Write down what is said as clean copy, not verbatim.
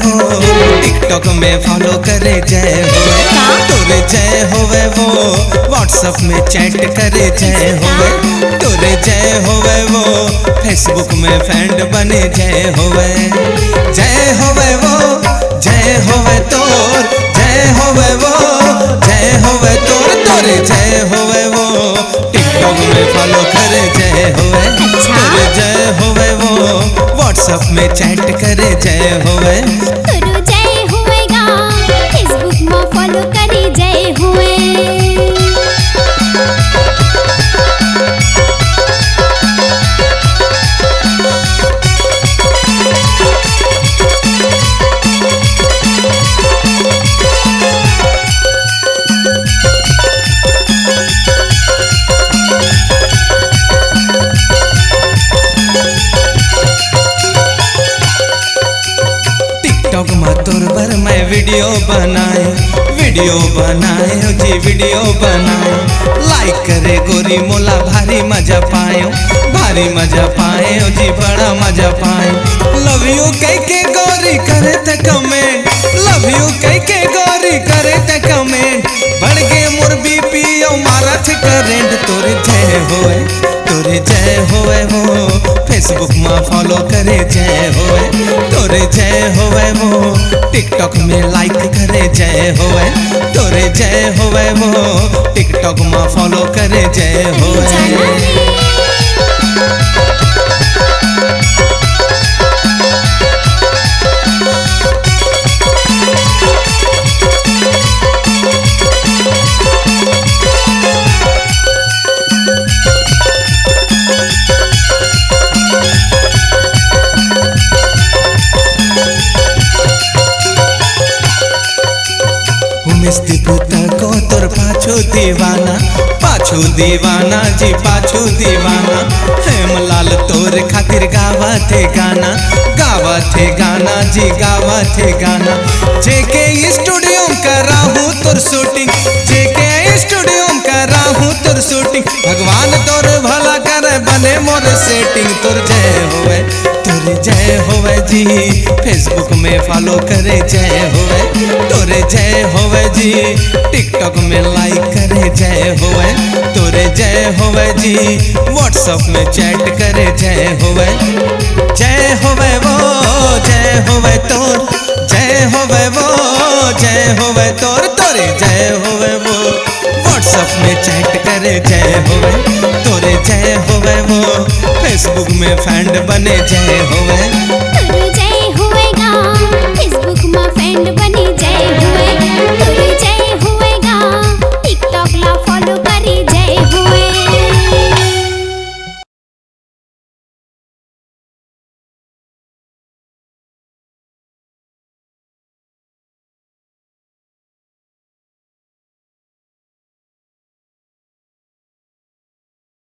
वो टिकटॉक में फॉलो करे जय होवे तोरे जय होवे वो व्हाट्सएप में चैट करे जय होवे तोरे जय होवे वो फेसबुक में फ्रेंड बने जय होवे वो जय होवे तोर जय होवे वो जय होवे तोर तोरे जय होवे वो टिकटॉक में फॉलो करे जय होवे तोरे जय होवे वो व्हाट्सएप में चैट करे जय होवे तोरो जय होवेगा फेसबुक में फॉलो करे जय होवे टिकटॉक में तोर भर मैं वीडियो बनाए जी वीडियो बनाए लाइक करे गोरी मोला भारी मजा पायो जी बड़ा मजा पायो लव यू कह के गोरी करे ते कमेंट लव यू कह के गोरी करे ते कमेंट बढ़ गए मोर बीपी ओ मारा थे करेंट तोरे जय होवे वो फेसबुक में फॉलो करे जय होवे तोरे जय होवे वो टिकटॉक में लाइक करे जय होवे तोरे जय होवे वो टिकटॉक में फॉलो करे जय होवे मिस्ती पुता को तोर पाछू दीवाना जी पाछू दीवाना हेमलाल तोर खातिर गावा थे गाना जी गावा थे गाना जेके स्टूडियो कराहूँ तोर शूटिंग भगवान तोर भला करे बने मोर सेटिंग तोर जय होवे जी फेसबुक में फॉलो करे जय होवे तोरे जय होवे जी टिकटॉक में लाइक करे जय होवे तोरे जय होवे जी व्हाट्सएप में चैट करे जय होवे वो जय होवे तोर जय होवे वो जय होवे तोर तोरे जय होवे वो व्हाट्सएप में चैट करे जय होवे तोरे जय होवे वो फेसबुक में फ्रेंड बने जय होवे